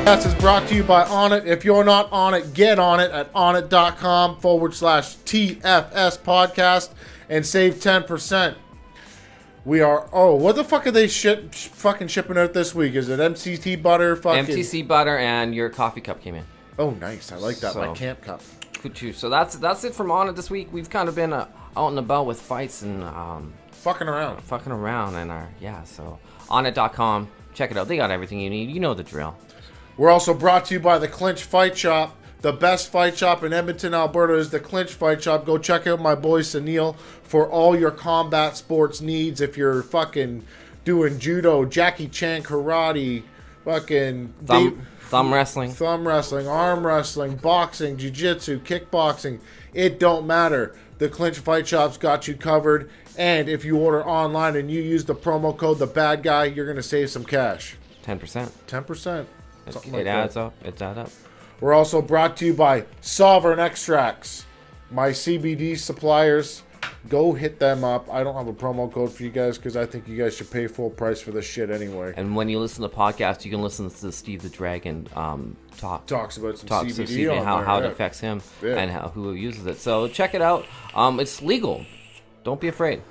Podcast is brought to you by Onnit. If you're not on it, get on it at onnit.com/TFS podcast and save 10%. We are, what the fuck are they fucking shipping out this week? Is it MCT butter? MTC butter and your coffee cup came in. Oh, nice. I like that. My camp cup. Good too. So that's it from Onnit this week. We've kind of been out and about with fights and fucking around. And so onnit.com. Check it out. They got everything you need. You know the drill. We're also brought to you by the Clinch Fight Shop. The best fight shop in Edmonton, Alberta is the Clinch Fight Shop. Go check out my boy Sunil for all your combat sports needs. If you're fucking doing judo, Jackie Chan karate, fucking thumb wrestling, arm wrestling, boxing, jiu-jitsu, kickboxing, it don't matter. The Clinch Fight Shop's got you covered. And if you order online and you use the promo code The Bad Guy, you're going to save some cash. 10%. 10%. It adds up. It's add up. We're also brought to you by Sovereign Extracts, my CBD suppliers. Go hit them up. I don't have a promo code for you guys because I think you guys should pay full price for this shit anyway. And when you listen to the podcast, you can listen to Steve the Dragon talks about some CBD on how it affects him and who uses it. So check it out. It's legal. Don't be afraid.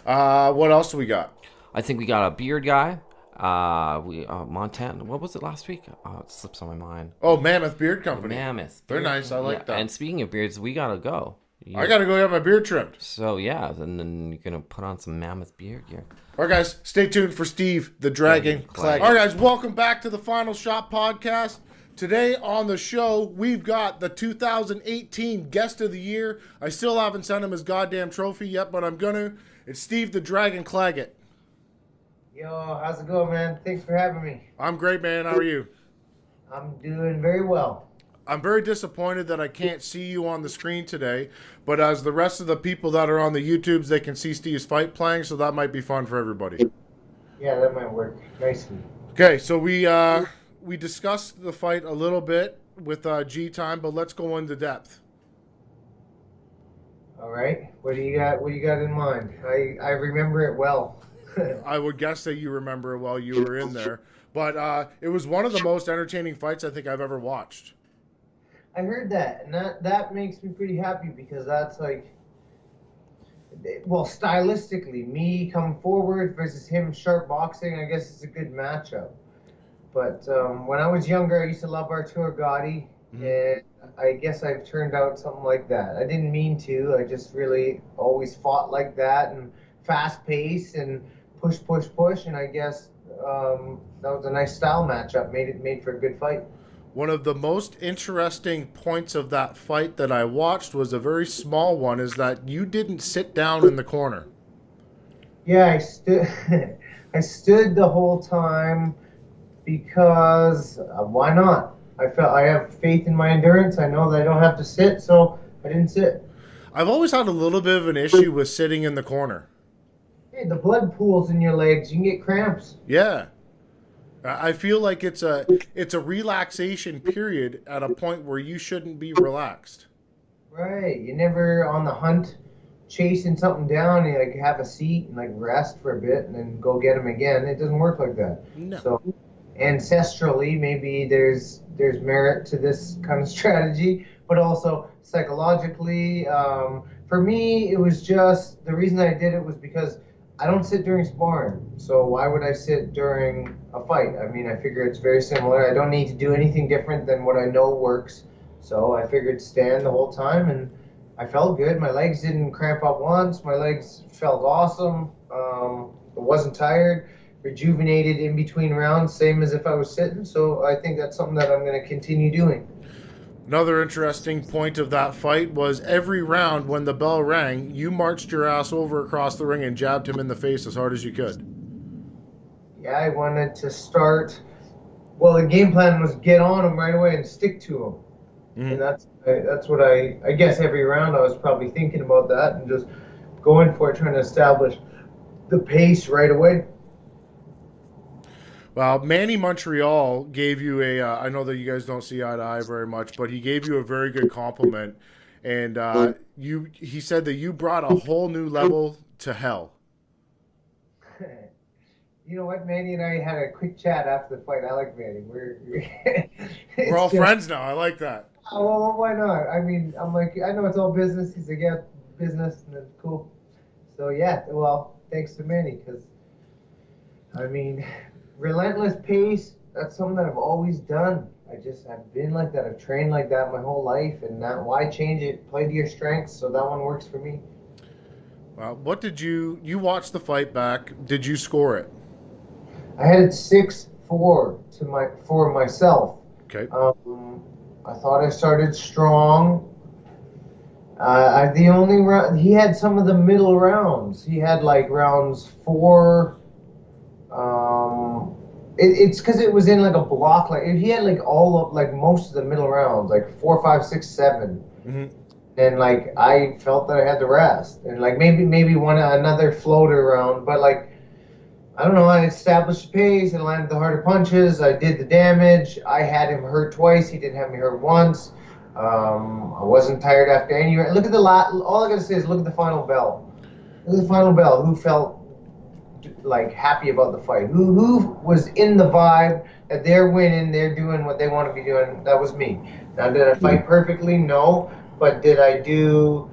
What else do we got? I think we got a beard guy. Montana. What was it last week? Oh, it slips on my mind. Oh, Mammoth Beard Company. They're nice. I like that. And speaking of beards, we gotta go. I gotta go have my beard trimmed. So yeah, and then you're gonna put on some Mammoth beard gear. All right, guys, stay tuned for Steve the Dragon Claggett. All right, guys, welcome back to the Final Shot Podcast. Today on the show, we've got the 2018 Guest of the Year. I still haven't sent him his goddamn trophy yet, but I'm gonna. It's Steve the Dragon Claggett. Yo, how's it going, man? Thanks for having me. I'm great, man. How are you? I'm doing very well. I'm very disappointed that I can't see you on the screen today, but as the rest of the people that are on the YouTubes, they can see Steve's fight playing, so that might be fun for everybody. Yeah, that might work nicely. Okay, so we discussed the fight a little bit with G Time, but let's go into depth. All right. What do you got in mind? I remember it well. I would guess that you remember it while you were in there. But it was one of the most entertaining fights I think I've ever watched. I heard that, and that makes me pretty happy because that's stylistically, me coming forward versus him sharp boxing, I guess it's a good matchup. But when I was younger, I used to love Arturo Gotti, and I guess I've turned out something like that. I didn't mean to. I just really always fought like that and fast pace and push, and I guess that was a nice style matchup. Made for a good fight. One of the most interesting points of that fight that I watched was a very small one, is that you didn't sit down in the corner. Yeah, I stood I stood the whole time because why not? I have faith in my endurance. I know that I don't have to sit, so I didn't sit. I've always had a little bit of an issue with sitting in the corner. The blood pools in your legs. You can get cramps. Yeah. I feel like it's a relaxation period at a point where you shouldn't be relaxed. Right. You're never on the hunt chasing something down. You have a seat and rest for a bit and then go get them again. It doesn't work like that. No. So ancestrally, maybe there's merit to this kind of strategy, but also psychologically, for me, it was just the reason I did it was because I don't sit during sparring, so why would I sit during a fight? I mean, I figure it's very similar. I don't need to do anything different than what I know works, so I figured stand the whole time, and I felt good. My legs didn't cramp up once. My legs felt awesome. I wasn't tired, rejuvenated in between rounds, same as if I was sitting, so I think that's something that I'm going to continue doing. Another interesting point of that fight was every round when the bell rang, you marched your ass over across the ring and jabbed him in the face as hard as you could. Yeah, I wanted to start. Well, the game plan was get on him right away and stick to him. Mm-hmm. And that's what I guess every round I was probably thinking about that and just going for it, trying to establish the pace right away. Well, Manny Montreal gave you I know that you guys don't see eye to eye very much, but he gave you a very good compliment. And he said that you brought a whole new level to hell. You know what, Manny and I had a quick chat after the fight. I like Manny. We're all friends now. I like that. Well, why not? I mean, I'm like, I know it's all business. He's like, yeah, business, and then cool. So yeah, well, thanks to Manny, because I mean, relentless pace. That's something that I've always done. I've been like that. I've trained like that my whole life, and not why change it? Play to your strengths. So that one works for me. What did you watched the fight back? Did you score it? I had it 6-4 for myself. Okay. I thought I started strong. The only round he had some of the middle rounds. He had like rounds 4. It's because it was in like a block. Like he had like all of like most of the middle rounds, like 4, 5, 6, 7. Mm-hmm. And like I felt that I had the rest, and like maybe another floater round, but like I don't know. I established the pace and landed the harder punches. I did the damage. I had him hurt twice. He didn't have me hurt once. I wasn't tired after any. Look at all I gotta say is look at the final bell. Look at the final bell. Who felt like happy about the fight? Who was in the vibe that they're winning? They're doing what they want to be doing. That was me. Now, did I fight perfectly? No. But did I do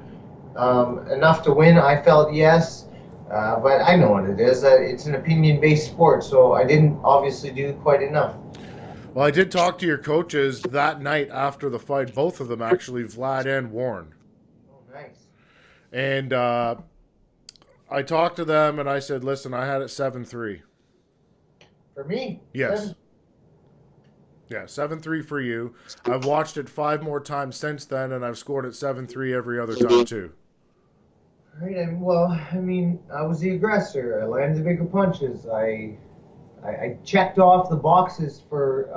enough to win? I felt yes. But I know what it is. It's an opinion-based sport, so I didn't obviously do quite enough. Well, I did talk to your coaches that night after the fight, both of them actually, Vlad and Warren. Oh, nice. And I talked to them, and I said, listen, I had it 7-3. For me? Yes. Yeah, 7-3 for you. I've watched it 5 more times since then, and I've scored it 7-3 every other time, too. Right, and well, I mean, I was the aggressor. I landed the bigger punches. I checked off the boxes for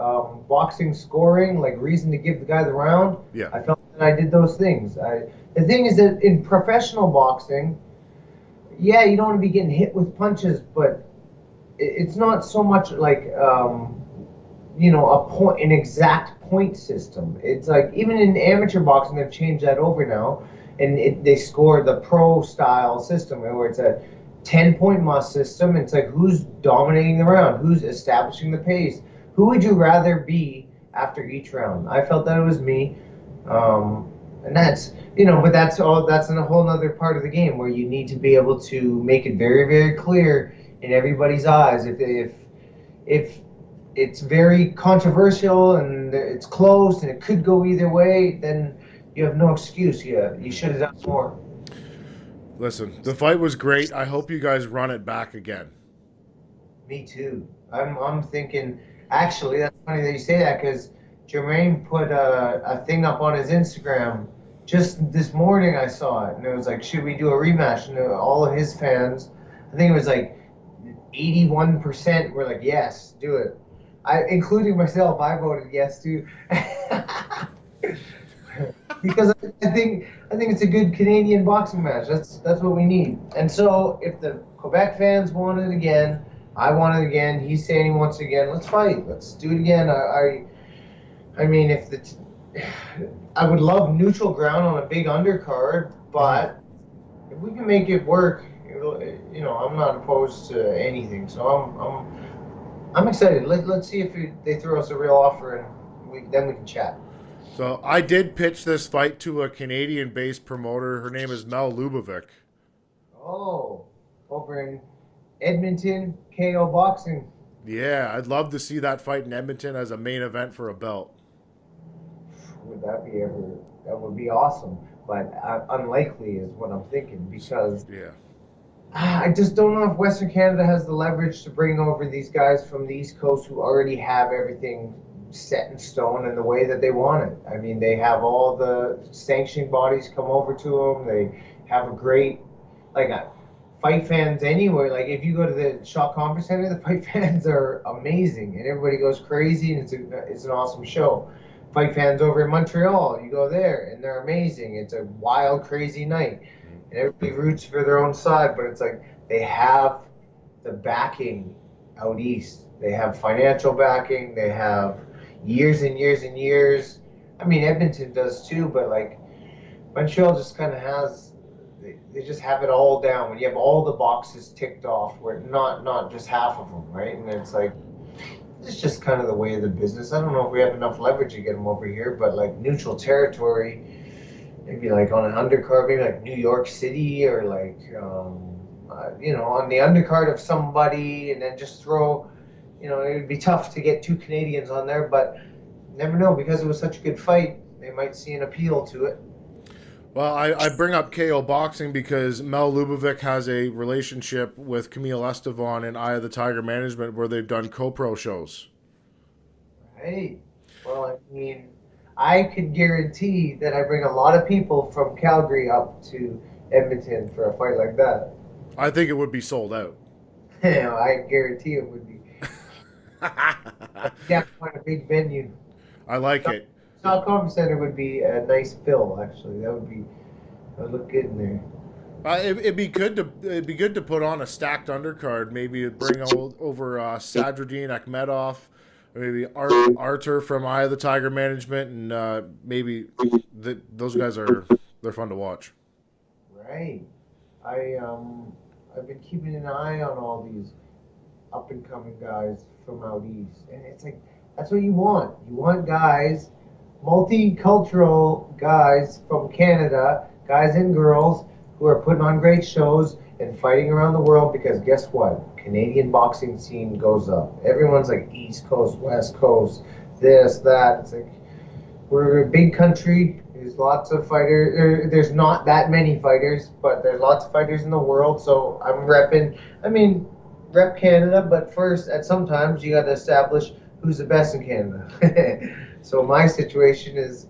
boxing scoring, like reason to give the guy the round. Yeah. I felt that I did those things. The thing is that in professional boxing, yeah, you don't want to be getting hit with punches, but it's not so much like an exact point system. It's like even in amateur boxing, they've changed that over now. And they score the pro style system where it's a 10-point must system. It's like who's dominating the round, who's establishing the pace, who would you rather be after each round? I felt that it was me, and that's but that's in a whole other part of the game where you need to be able to make it very, very clear in everybody's eyes. If it's very controversial and it's close and it could go either way, then you have no excuse. You should have done more. Listen, the fight was great. I hope you guys run it back again. Me too. I'm thinking. Actually, that's funny that you say that because Jermaine put a thing up on his Instagram just this morning. I saw it and it was like, should we do a rematch? And all of his fans, I think it was like 81% were like, yes, do it. Including myself, I voted yes too. Because I think it's a good Canadian boxing match. That's what we need. And so if the Quebec fans want it again, I want it again. He's saying he wants it again. Let's fight. Let's do it again. I mean, I would love neutral ground on a big undercard, but if we can make it work, I'm not opposed to anything. So I'm excited. Let's see if they throw us a real offer, and then we can chat. So I did pitch this fight to a Canadian-based promoter. Her name is Mel Lubovic. Oh, over in Edmonton, KO Boxing. Yeah, I'd love to see that fight in Edmonton as a main event for a belt. Would that be ever? That would be awesome, but unlikely is what I'm thinking because I just don't know if Western Canada has the leverage to bring over these guys from the East Coast who already have everything set in stone in the way that they want it. I mean, they have all the sanctioning bodies come over to them. They have a great, fight fans anywhere. Like, if you go to the Shaw Conference Center, the fight fans are amazing, and everybody goes crazy, and it's an awesome show. Fight fans over in Montreal, you go there, and they're amazing. It's a wild, crazy night, and everybody roots for their own side, but it's like they have the backing out east. They have financial backing. They have years and years and years. I mean, Edmonton does too, but like Montreal just kind of has they just have it all down. When you have all the boxes ticked off, where not just half of them, right? And it's like, it's just kind of the way of the business. I don't know if we have enough leverage to get them over here, but like neutral territory, maybe like on an undercard, maybe like New York City, or like on the undercard of somebody, and then just throw, it would be tough to get 2 Canadians on there, but never know, because it was such a good fight, they might see an appeal to it. Well, I bring up KO Boxing because Mel Lubovic has a relationship with Camille Estevan and Eye of the Tiger Management, where they've done co-pro shows. Right. Well, I mean, I could guarantee that I bring a lot of people from Calgary up to Edmonton for a fight like that. I think it would be sold out. I guarantee it would be. Yeah, quite a big venue. I like it. South Conference Center would be a nice fill, actually. That would look good in there. It'd be good to put on a stacked undercard. Maybe bring over Sadruddin Akhmedov, maybe Artur from Eye of the Tiger Management, and maybe those guys they're fun to watch. Right. I've been keeping an eye on all these up and coming guys from out east, and it's like that's what you want. You want guys, multicultural guys from Canada, guys and girls who are putting on great shows and fighting around the world, because guess what? Canadian boxing scene goes up. Everyone's like East Coast, West Coast, this, that. It's like we're a big country. There's lots of fighters. There's not that many fighters, but there's lots of fighters in the world. So I'm rep Canada, but first, at sometimes you got to establish who's the best in Canada. So my situation is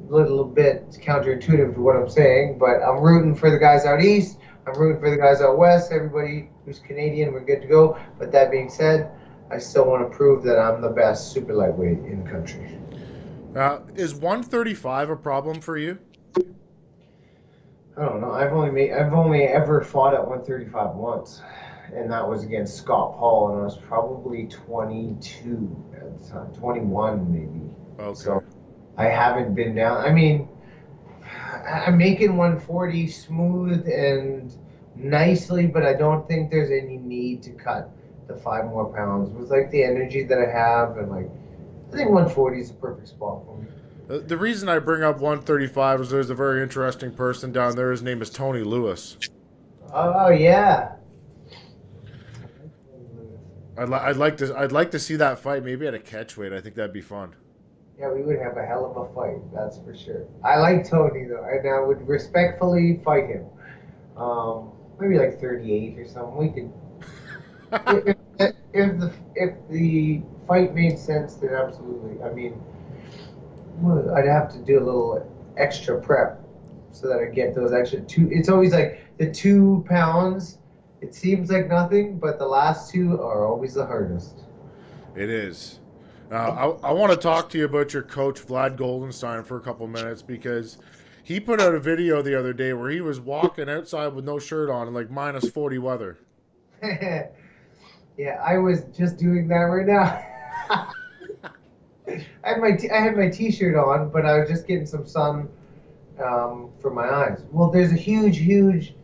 a little bit counterintuitive to what I'm saying, but I'm rooting for the guys out east. I'm rooting for the guys out west. Everybody who's Canadian, we're good to go. But that being said, I still want to prove that I'm the best super lightweight in the country. Is 135 a problem for you? I don't know. I've only ever fought at 135 once, and that was against Scott Paul, and I was probably 22 at the time, 21 maybe. Okay. So I haven't been down. I mean, I'm making 140 smooth and nicely, but I don't think there's any need to cut the 5 more pounds with like the energy that I have, and like I think 140 is the perfect spot for me. The reason I bring up 135 is there's a very interesting person down there. His name is Tony Lewis. Oh yeah. I'd like to see that fight maybe at a catchweight. I think that'd be fun. Yeah, we would have a hell of a fight, that's for sure. I like Tony though, and I would respectfully fight him. Maybe like 38 or something. We could. if the fight made sense, then absolutely. I mean, I'd have to do a little extra prep so that I get those extra 2. It's always like the 2 pounds. It seems like nothing, but the last 2 are always the hardest. It is. I want to talk to you about your coach, Vlad Goldenstein, for a couple minutes, because he put out a video the other day where he was walking outside with no shirt on in like -40 weather. Yeah, I was just doing that right now. I had my T-shirt on, but I was just getting some sun for my eyes. Well, there's a huge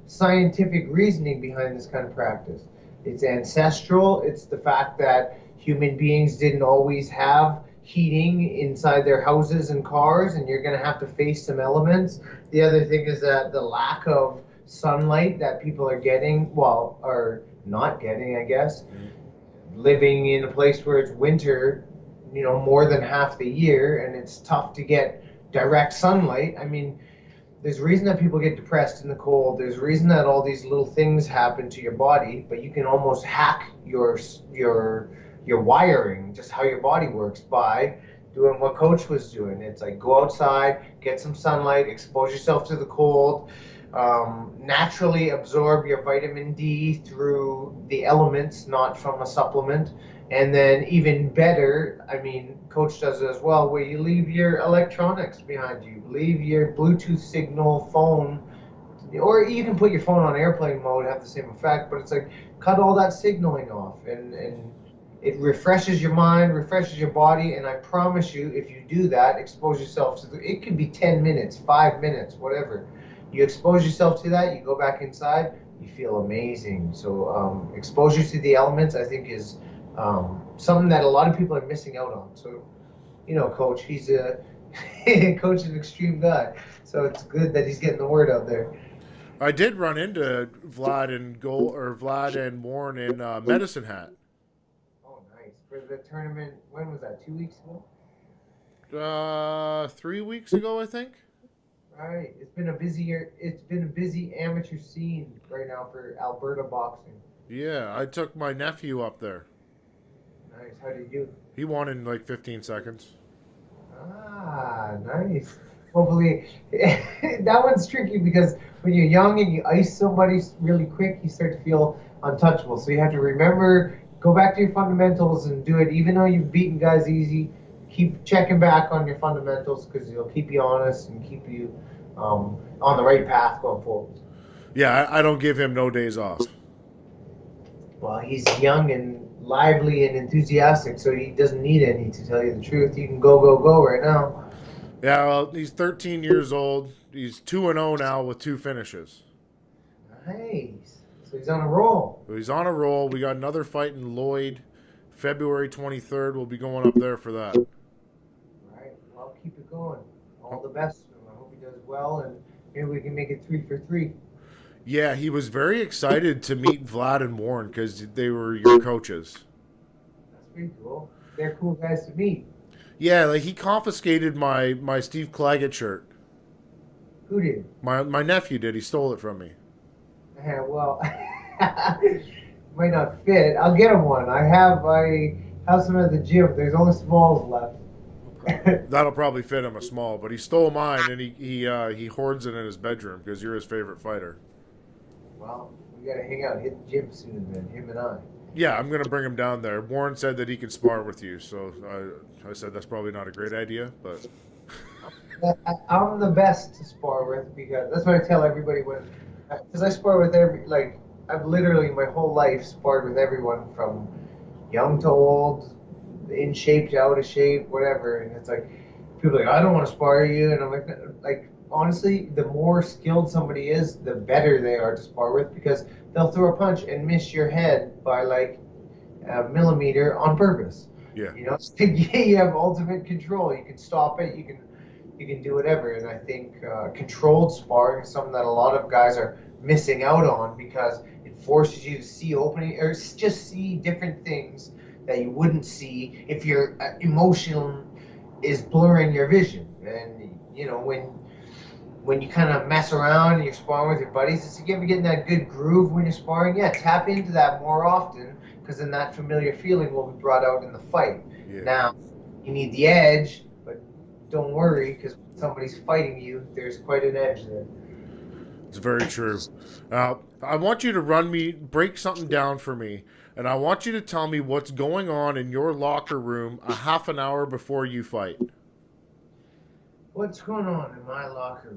scientific reasoning behind this kind of practice. It's ancestral. It's the fact that human beings didn't always have heating inside their houses and cars, and you're going to have to face some elements. The other thing is that the lack of sunlight that people are getting, are not getting, I guess, living in a place where it's winter, more than half the year, and it's tough to get direct sunlight. I mean, there's a reason that people get depressed in the cold. There's a reason that all these little things happen to your body, but you can almost hack your wiring, just how your body works, by doing what Coach was doing. It's like go outside, get some sunlight, expose yourself to the cold, naturally absorb your vitamin D through the elements, not from a supplement. And then even better, I mean, Coach does it as well, where you leave your electronics behind you, leave your Bluetooth signal phone, or you can put your phone on airplane mode, have the same effect, but it's like cut all that signaling off, and it refreshes your mind, refreshes your body, and I promise you, if you do that, expose yourself to it could be 10 minutes, 5 minutes, whatever. You expose yourself to that, you go back inside, you feel amazing. So exposure to the elements, I think, is something that a lot of people are missing out on. So, Coach, he's a Coach is an extreme guy, so it's good that he's getting the word out there. I did run into Vlad and Warren in Medicine Hat. Oh, nice. For the tournament, when was that? 2 weeks ago? 3 weeks ago, I think. Right. It's been a busy amateur scene right now for Alberta boxing. Yeah, I took my nephew up there. Nice. How did you do? He won in like 15 seconds. Ah, nice. Hopefully, that one's tricky because when you're young and you ice somebody really quick, you start to feel untouchable. So you have to remember, go back to your fundamentals and do it. Even though you've beaten guys easy, keep checking back on your fundamentals because it'll keep you honest and keep you on the right path going forward. Yeah, I don't give him no days off. Well, he's young and lively and enthusiastic, so he doesn't need any, to tell you the truth. He can go right now. Yeah, well, he's 13 years old. He's 2-0 now with 2 finishes. Nice. So he's on a roll. So he's on a roll. We got another fight in Lloyd, February 23rd. We'll be going up there for that. All right. Well, keep it going. All the best to him. I hope he does well, and maybe we can make it 3 for 3. Yeah, he was very excited to meet Vlad and Warren because they were your coaches. That's pretty cool. They're cool guys to meet. Yeah, like he confiscated my Steve Claggett shirt. Who did? My nephew did. He stole it from me. Yeah, well, might not fit. I'll get him one. I have some at the gym. There's only smalls left. That'll probably fit him a small, but he stole mine and he hoards it in his bedroom because you're his favorite fighter. Well, we gotta hang out, hit the gym soon, then him and I. Yeah, I'm gonna bring him down there. Warren said that he can spar with you, so I said that's probably not a great idea, but I'm the best to spar with because that's what I tell everybody because I spar with I've literally my whole life sparred with everyone from young to old, in shape to out of shape, whatever, and it's like people are like, I don't want to spar you, and I'm like honestly, the more skilled somebody is, the better they are to spar with because they'll throw a punch and miss your head by like a millimeter on purpose. yeah. You have ultimate control. You can stop it. You can do whatever. And I think controlled sparring is something that a lot of guys are missing out on because it forces you to see opening or just see different things that you wouldn't see if your emotion is blurring your vision. And when you kind of mess around and you're sparring with your buddies, it's you ever get in that good groove when you're sparring? Yeah, tap into that more often because then that familiar feeling will be brought out in the fight. Yeah. Now, you need the edge, but don't worry because when somebody's fighting you, there's quite an edge there. It's very true. I want you to break something down for me, and I want you to tell me what's going on in your locker room a half an hour before you fight. What's going on in my locker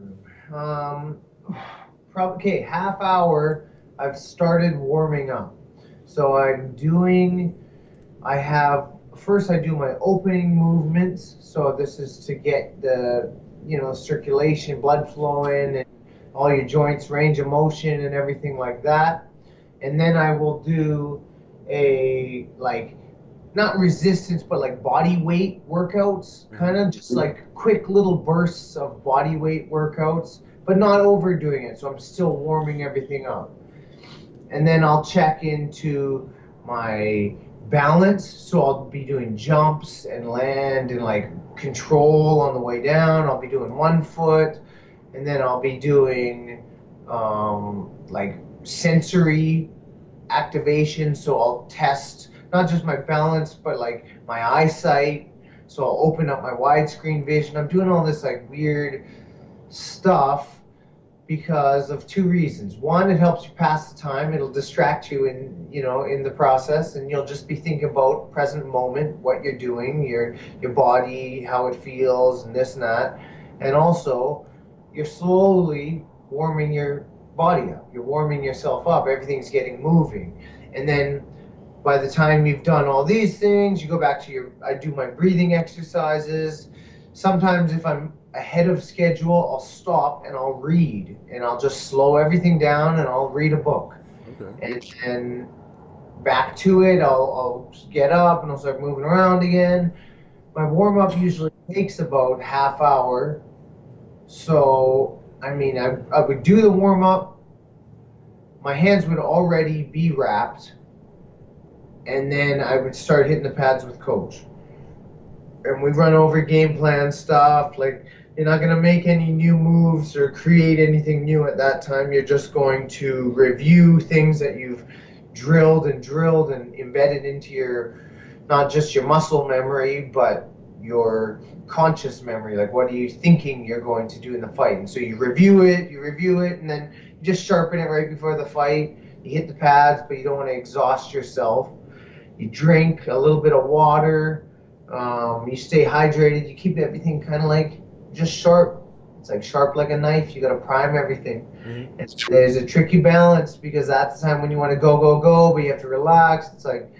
room? Probably half hour. I've started warming up. So first I do my opening movements. So this is to get the circulation, blood flowing, and all your joints, range of motion, and everything like that. And then I will do not resistance, but like body weight workouts, kind of just like quick little bursts of body weight workouts, but not overdoing it. So I'm still warming everything up. And then I'll check into my balance. So I'll be doing jumps and land and like control on the way down. I'll be doing 1 foot, and then I'll be doing like sensory activation. So I'll test not just my balance, but like my eyesight. So I'll open up my widescreen vision. I'm doing all this like weird stuff because of 2 reasons. One, it helps you pass the time. It'll distract you in the process, and you'll just be thinking about present moment, what you're doing, your body, how it feels, and this and that. And also, you're slowly warming your body up. You're warming yourself up. Everything's getting moving. And then by the time you've done all these things, you go back to I do my breathing exercises, sometimes if I'm ahead of schedule, I'll stop and I'll read, and I'll just slow everything down and I'll read a book. Okay. And then back to it, I'll get up and I'll start moving around again. My warm up usually takes about half hour. So, I mean, I would do the warm up. My hands would already be wrapped. And then I would start hitting the pads with coach. And we run over game plan stuff. Like, you're not going to make any new moves or create anything new at that time. You're just going to review things that you've drilled and embedded into your, not just your muscle memory, but your conscious memory. Like, what are you thinking you're going to do in the fight? And so you review it, and then you just sharpen it right before the fight. You hit the pads, but you don't want to exhaust yourself. You drink a little bit of water. You stay hydrated. You keep everything kind of like just sharp. It's like sharp like a knife. You got to prime everything. Mm-hmm. And there's a tricky balance because that's the time when you want to go, but you have to relax. It's like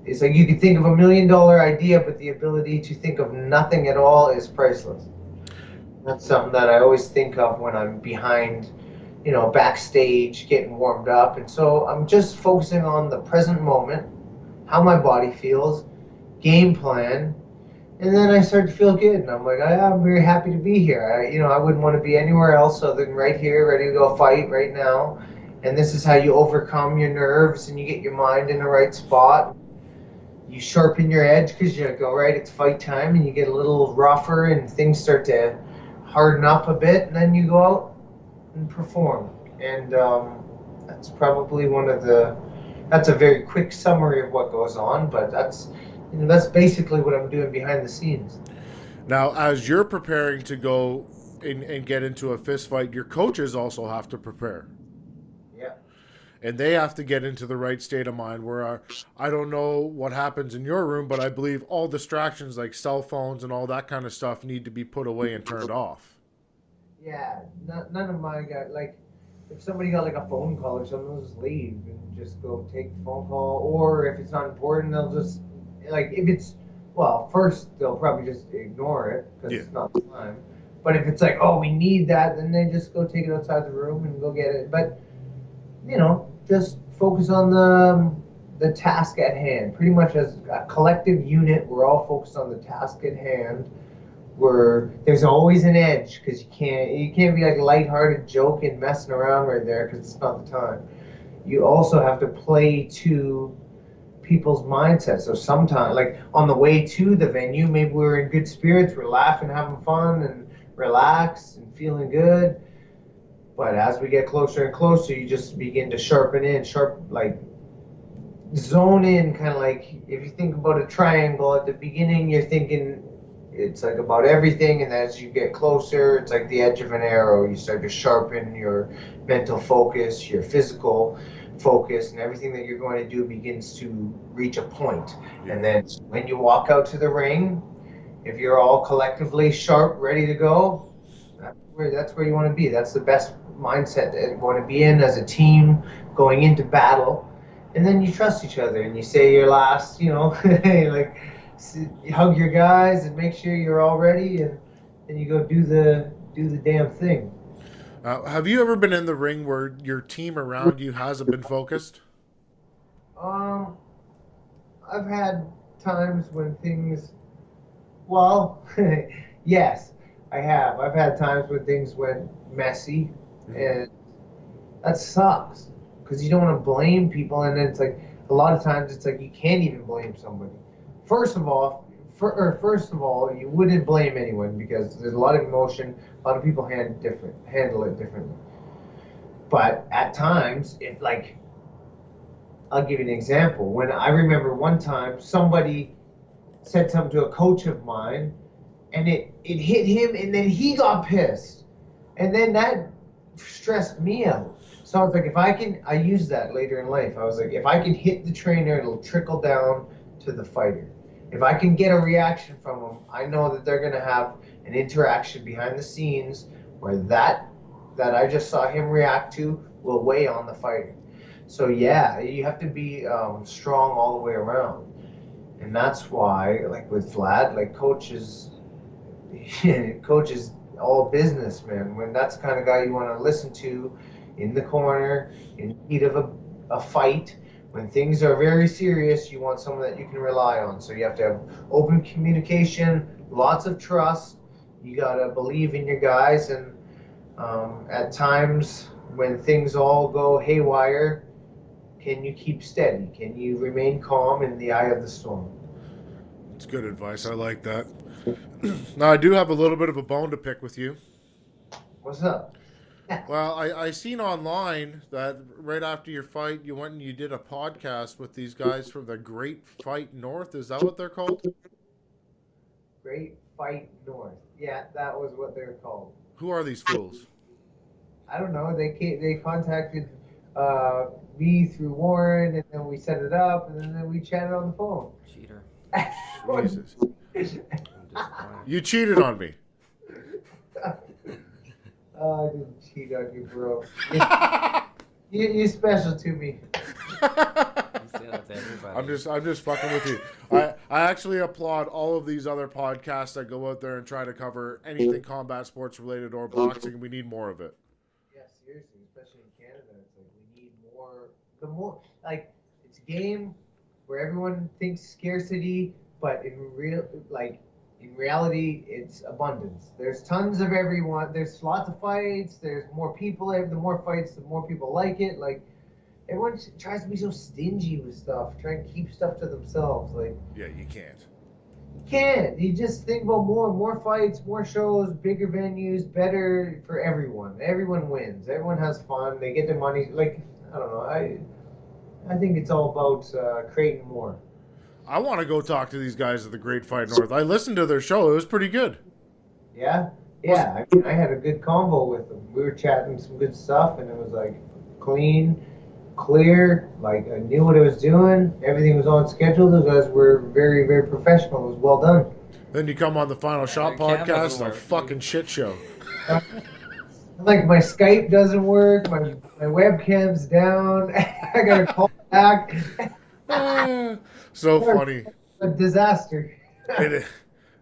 it's like you could think of $1 million idea, but the ability to think of nothing at all is priceless. That's something that I always think of when I'm behind, backstage getting warmed up. And so I'm just focusing on the present moment, how my body feels, game plan, and then I start to feel good. And I'm like, I'm very happy to be here. I wouldn't want to be anywhere else other than right here, ready to go fight right now. And this is how you overcome your nerves and you get your mind in the right spot. You sharpen your edge because you go, right, it's fight time, and you get a little rougher and things start to harden up a bit, and then you go out and perform. And that's probably that's a very quick summary of what goes on, but that's basically what I'm doing behind the scenes. Now, as you're preparing to go and get into a fist fight, your coaches also have to prepare. Yeah. And they have to get into the right state of mind where I don't know what happens in your room, but I believe all distractions like cell phones and all that kind of stuff need to be put away and turned off. Yeah, none of my guys, like, if somebody got like a phone call or something, they'll just leave and just go take the phone call. Or if it's not important, they'll just, like, if it's, well, first they'll probably just ignore it because it's not the time. But if it's like, oh, we need that, then they just go take it outside the room and go get it. But, just focus on the task at hand. Pretty much as a collective unit, we're all focused on the task at hand. Where there's always an edge because you can't be like lighthearted joking, messing around right there because it's not the time. You also have to play to people's mindsets. So sometimes, like on the way to the venue, maybe we're in good spirits, we're laughing, having fun, and relaxed and feeling good. But as we get closer and closer, you just begin to zone in, kind of like if you think about a triangle at the beginning, you're thinking it's like about everything, and as you get closer, it's like the edge of an arrow. You start to sharpen your mental focus, your physical focus, and everything that you're going to do begins to reach a point. Yeah. And then when you walk out to the ring, if you're all collectively sharp, ready to go, that's where you want to be. That's the best mindset that you want to be in as a team going into battle. And then you trust each other, and you say your last, like, you hug your guys and make sure you're all ready, and then you go do the damn thing. Have you ever been in the ring where your team around you hasn't been focused? I've had times when things, well, yes, I have. I've had times when things went messy, and that sucks because you don't want to blame people, and then it's like a lot of times it's like you can't even blame somebody. First of all, you wouldn't blame anyone because there's a lot of emotion. A lot of people handle it differently. But at times, I'll give you an example. When I remember one time somebody said something to a coach of mine, and it hit him, and then he got pissed, and then that stressed me out. So I was like, I used that later in life. I was like, if I can hit the trainer, it'll trickle down to the fighter. If I can get a reaction from them, I know that they're going to have an interaction behind the scenes where that I just saw him react to will weigh on the fighter. So yeah, you have to be strong all the way around. And that's why, like with Vlad, like coaches, coaches all business, man. When that's the kind of guy you want to listen to in the corner, in the heat of a fight, when things are very serious, you want someone that you can rely on. So you have to have open communication, lots of trust. You got to believe in your guys. And at times when things all go haywire, can you keep steady? Can you remain calm in the eye of the storm? It's good advice. I like that. Now, I do have a little bit of a bone to pick with you. What's up? Well, I seen online that right after your fight, you went and you did a podcast with these guys from the Great Fight North. Is that what they're called? Great Fight North. Yeah, that was what they're called. Who are these fools? I don't know. They contacted me through Warren, and then we set it up, and then we chatted on the phone. Cheater. Jesus. You cheated on me. Oh, I didn't cheat on you, bro. You're special to me. I'm just fucking with you. I actually applaud all of these other podcasts that go out there and try to cover anything combat sports related or boxing. We need more of it. Yeah, seriously, especially in Canada, it's like we need more. The more like it's a game where everyone thinks scarcity, but in reality, it's abundance. There's tons of everyone. There's lots of fights. There's more people. The more fights, the more people like it. Like, everyone tries to be so stingy with stuff, trying to keep stuff to themselves. Like, yeah, you can't. You can't. You just think about more fights, more shows, bigger venues, better for everyone. Everyone wins. Everyone has fun. They get their money. Like, I don't know. I think it's all about creating more. I want to go talk to these guys at the Great Fight North. I listened to their show. It was pretty good. Yeah? Yeah. I mean, I had a good convo with them. We were chatting some good stuff, and it was, like, clean, clear. Like, I knew what I was doing. Everything was on schedule. Those guys were very, very professional. It was well done. Then you come on the Final Shot podcast, a fucking shit show. Like, my Skype doesn't work. My webcam's down. I got to call back. So funny. A disaster.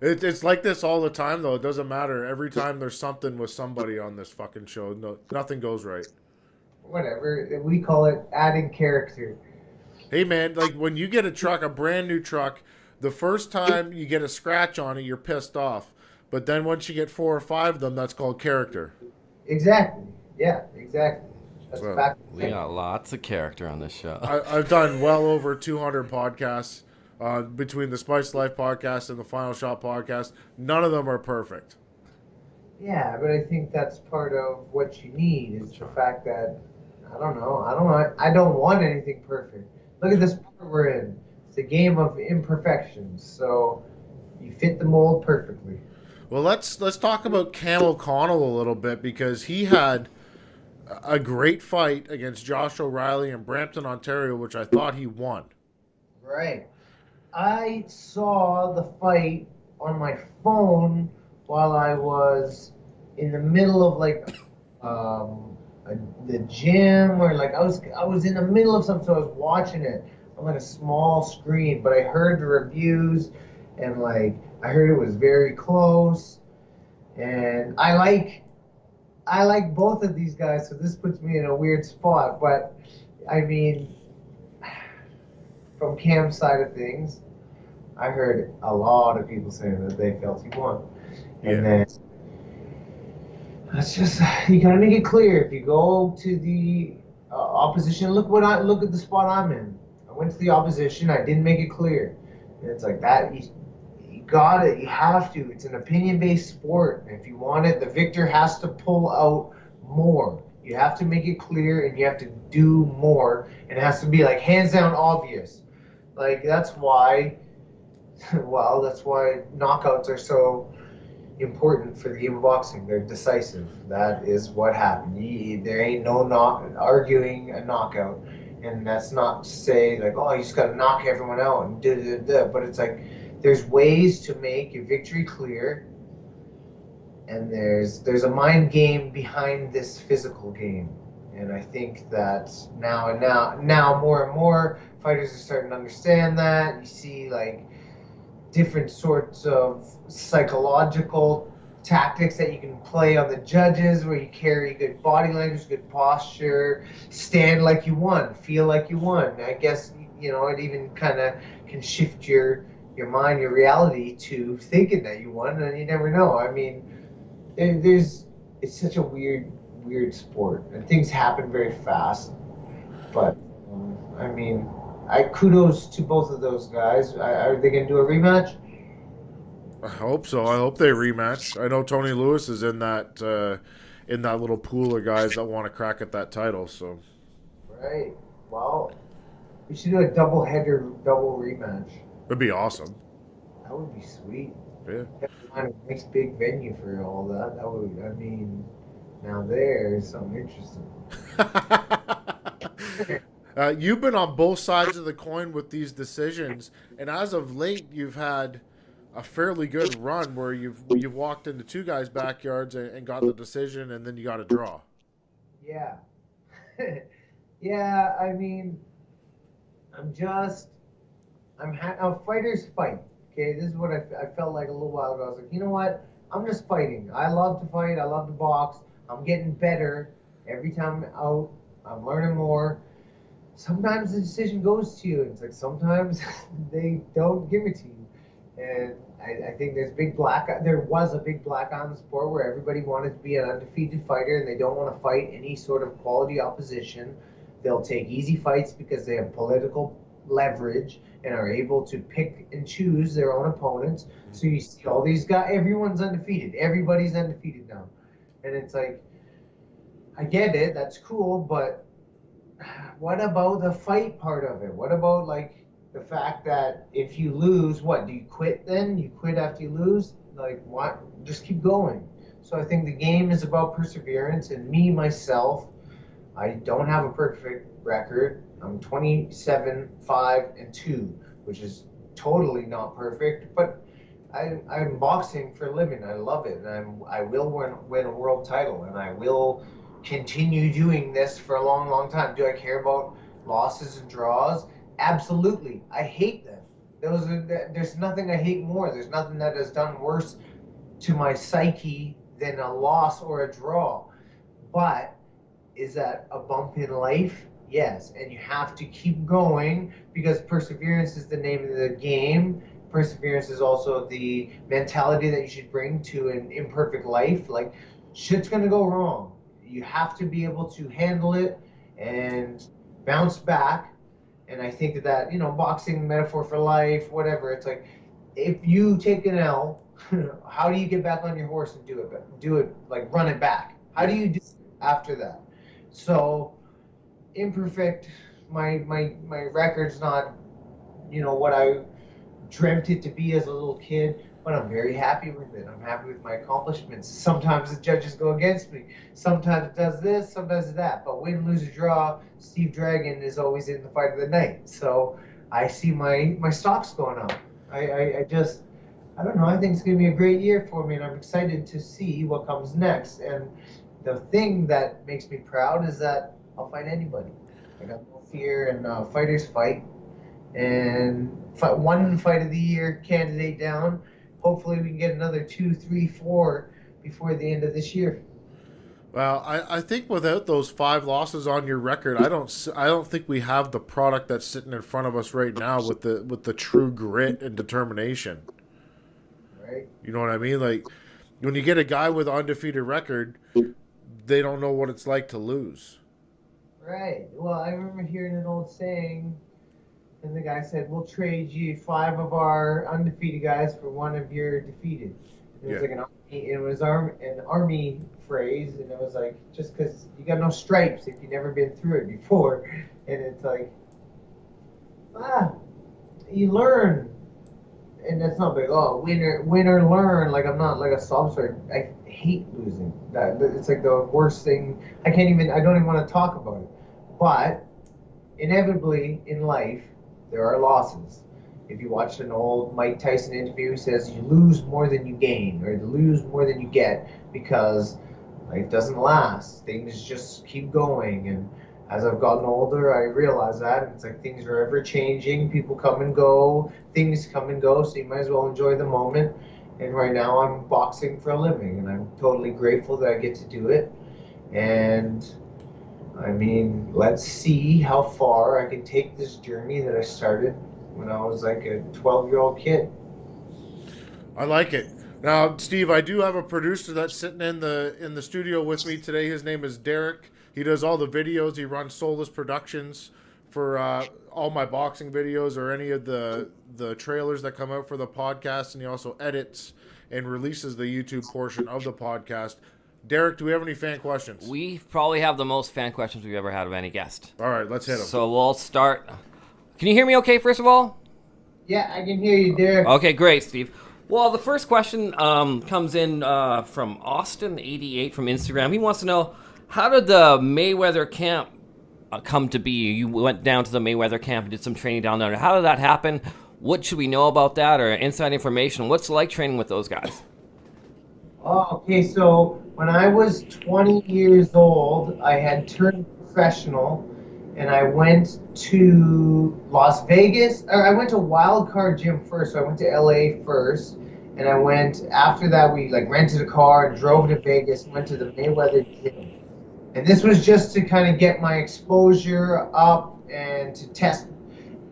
It's like this all the time, though. It doesn't matter. Every time there's something with somebody on this fucking show, nothing goes right. Whatever. We call it adding character. Hey, man, like when you get a truck, a brand new truck, the first time you get a scratch on it, you're pissed off. But then once you get 4 or 5 of them, that's called character. Exactly. Yeah, exactly. That's Well, fact. We got lots of character on this show. I've done well over 200 podcasts between the Spice Life podcast and the Final Shot podcast. None of them are perfect. Yeah, but I think that's part of what you need is the fact that I don't want anything perfect. Look at this part we're in. It's a game of imperfections, so you fit the mold perfectly. Well, let's talk about Cam O'Connell a little bit because he had a great fight against Josh O'Reilly in Brampton, Ontario, which I thought he won. Right. I saw the fight on my phone while I was in the middle of the gym, or like I was in the middle of something, so I was watching it on like a small screen. But I heard the reviews, and like I heard it was very close, and I like both of these guys, so this puts me in a weird spot. But I mean, from Cam's side of things, I heard a lot of people saying that they felt he won, and then. That's just, you gotta make it clear. If you go to the opposition, look at the spot I'm in. I went to the opposition. I didn't make it clear. And it's like that. You got it. You have to. It's an opinion-based sport. And if you want it, the victor has to pull out more. You have to make it clear, and you have to do more. And it has to be like hands down obvious. Like that's why. Well, that's why knockouts are so important for the game of boxing. They're decisive. That is what happened. There ain't no arguing a knockout, and that's not to say like, oh, you just got to knock everyone out and da. But it's like there's ways to make your victory clear, and there's a mind game behind this physical game. And I think that now more and more fighters are starting to understand that. You see like different sorts of psychological tactics that you can play on the judges, where you carry good body language, good posture, stand like you won, feel like you won. I guess, it even kind of can shift your mind, your reality, to thinking that you won, and you never know. I mean, it's such a weird sport, and things happen very fast. But I mean, I kudos to both of those guys. Are they going to do a rematch? I hope so. I hope they rematch. I know Tony Lewis is in that little pool of guys that want to crack at that title. So, right. Well, we should do a double rematch. It'd be awesome. That would be sweet. Yeah. Find a nice big venue for all that. That would. I mean, now there's something interesting. You've been on both sides of the coin with these decisions, and as of late, you've had a fairly good run where you've walked into two guys' backyards and got the decision, and then you got a draw. Yeah. Yeah, I mean, fighters fight. Okay, this is what I felt like a little while ago. I was like, you know what? I'm just fighting. I love to fight. I love to box. I'm getting better every time I'm out. I'm learning more. Sometimes the decision goes to you. It's like sometimes they don't give it to you. And I think there was a big black eye in the sport where everybody wanted to be an undefeated fighter, and they don't want to fight any sort of quality opposition. They'll take easy fights because they have political leverage and are able to pick and choose their own opponents. So you see all these guys, everyone's undefeated. Everybody's undefeated now. And it's like, I get it, that's cool, but what about the fight part of it? What about, like, the fact that if you lose, what, do you quit then? You quit after you lose? Like, what? Just keep going. So I think the game is about perseverance, and me, myself, I don't have a perfect record. I'm 27-5-2, which is totally not perfect, but I'm boxing for a living. I love it, and I will win a world title, and I will continue doing this for a long, long time. Do I care about losses and draws? Absolutely. I hate them. There's nothing I hate more. There's nothing that has done worse to my psyche than a loss or a draw. But is that a bump in life? Yes. And you have to keep going, because perseverance is the name of the game. Perseverance is also the mentality that you should bring to an imperfect life. Like, shit's going to go wrong. You have to be able to handle it and bounce back. And I think that, boxing, metaphor for life, whatever, it's like, if you take an L, how do you get back on your horse and do it, like, run it back? How do you do it after that? So, imperfect, my record's not, what I dreamt it to be as a little kid, but I'm very happy with it. I'm happy with my accomplishments. Sometimes the judges go against me. Sometimes it does this, sometimes it's that. But win, lose, or draw, Steve Dragon is always in the fight of the night. So I see my stocks going up. I don't know. I think it's going to be a great year for me, and I'm excited to see what comes next. And the thing that makes me proud is that I'll fight anybody. I got no fear, and fighters fight. And one fight of the year candidate down. Hopefully we can get another 2, 3, 4 before the end of this year. Well, I think without those 5 losses on your record, I don't think we have the product that's sitting in front of us right now with the true grit and determination. Right. You know what I mean? Like, when you get a guy with an undefeated record, they don't know what it's like to lose. Right. Well, I remember hearing an old saying, and the guy said, "We'll trade you 5 of our undefeated guys for 1 of your defeated." And it was like an army phrase, and it was like, just because you got no stripes if you've never been through it before, and it's like, you learn, and that's not like, win or learn. Like, I'm not like a sob story. I hate losing. It's like the worst thing. I don't even want to talk about it. But inevitably in life, there are losses. If you watched an old Mike Tyson interview, he says you lose more than you gain, or you lose more than you get, because life doesn't last. Things just keep going. And as I've gotten older, I realize that it's like things are ever changing. People come and go, things come and go, so you might as well enjoy the moment. And right now, I'm boxing for a living, and I'm totally grateful that I get to do it. And I mean, let's see how far I can take this journey that I started when I was like a 12-year-old kid. I like it. Now, Steve, I do have a producer that's sitting in the studio with me today. His name is Derek. He does all the videos. He runs Soulless Productions for all my boxing videos or any of the trailers that come out for the podcast, and he also edits and releases the YouTube portion of the podcast. Derek, do we have any fan questions? We probably have the most fan questions we've ever had of any guest. All right, let's hit them. So we'll start. Can you hear me okay, first of all? Yeah, I can hear you, Derek. Okay, great, Steve. Well, the first question comes in from Austin88 from Instagram. He wants to know, how did the Mayweather camp come to be? You went down to the Mayweather camp and did some training down there. How did that happen? What should we know about that, or inside information? What's it like training with those guys? Oh, okay, so when I was 20 years old, I had turned professional, and I went to Las Vegas. Or I went to Wildcard Gym first, so I went to LA first, and I went, after that, we like rented a car, drove to Vegas, went to the Mayweather Gym. And this was just to kind of get my exposure up and to test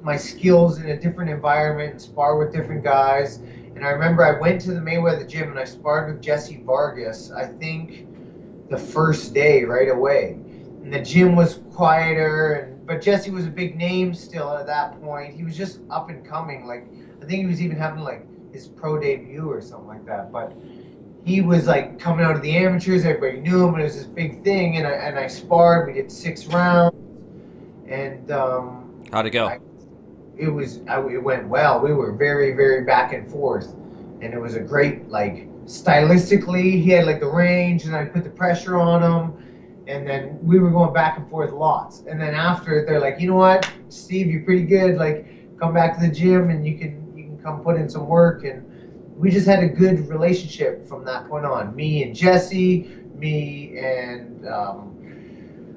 my skills in a different environment, spar with different guys. And I remember I went to the Mayweather Gym and I sparred with Jesse Vargas, I think the first day right away. And the gym was quieter, but Jesse was a big name still at that point. He was just up and coming. Like, I think he was even having like his pro debut or something like that. But he was like coming out of the amateurs, everybody knew him, and it was this big thing. And I sparred, we did 6 rounds. And how'd it go? It went well. We were very, very back and forth, and it was a great, like, stylistically, he had like the range, and I put the pressure on him, and then we were going back and forth lots. And then after, they're like, you know what, Steve, you're pretty good. Like, come back to the gym, and you can come put in some work. And we just had a good relationship from that point on. Me and Jesse, me and